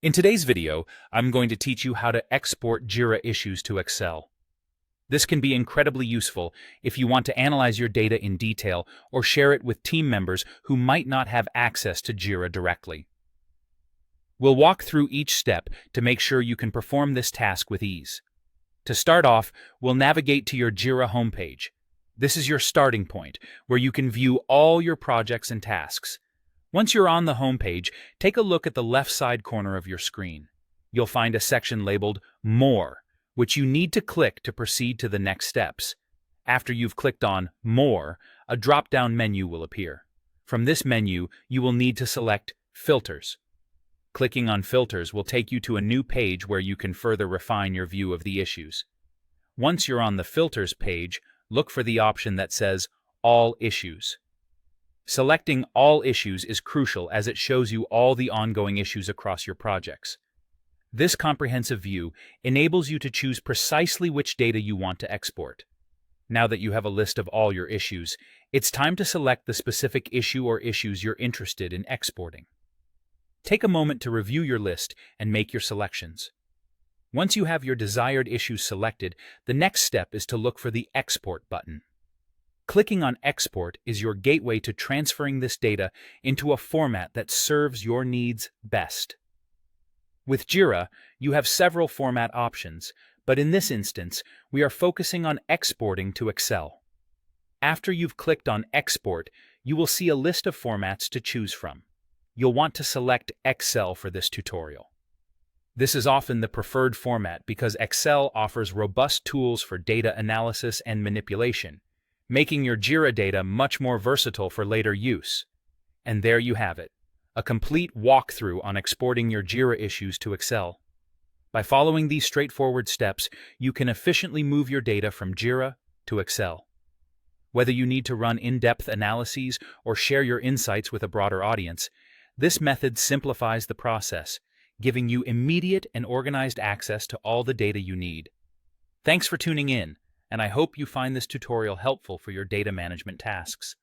In today's video, I'm going to teach you how to export Jira issues to Excel. This can be incredibly useful if you want to analyze your data in detail or share it with team members who might not have access to Jira directly. We'll walk through each step to make sure you can perform this task with ease. To start off, we'll navigate to your Jira homepage. This is your starting point, where you can view all your projects and tasks. Once you're on the homepage, take a look at the left side corner of your screen. You'll find a section labeled More, which you need to click to proceed to the next steps. After you've clicked on More, a drop-down menu will appear. From this menu, you will need to select Filters. Clicking on Filters will take you to a new page where you can further refine your view of the issues. Once you're on the Filters page, look for the option that says All Issues. Selecting All Issues is crucial as it shows you all the ongoing issues across your projects. This comprehensive view enables you to choose precisely which data you want to export. Now that you have a list of all your issues, it's time to select the specific issue or issues you're interested in exporting. Take a moment to review your list and make your selections. Once you have your desired issues selected, the next step is to look for the Export button. Clicking on Export is your gateway to transferring this data into a format that serves your needs best. With Jira, you have several format options, but in this instance, we are focusing on exporting to Excel. After you've clicked on Export, you will see a list of formats to choose from. You'll want to select Excel for this tutorial. This is often the preferred format because Excel offers robust tools for data analysis and manipulation, making your Jira data much more versatile for later use. And there you have it, a complete walkthrough on exporting your Jira issues to Excel. By following these straightforward steps, you can efficiently move your data from Jira to Excel. Whether you need to run in-depth analyses or share your insights with a broader audience, this method simplifies the process, giving you immediate and organized access to all the data you need. Thanks for tuning in, and I hope you find this tutorial helpful for your data management tasks.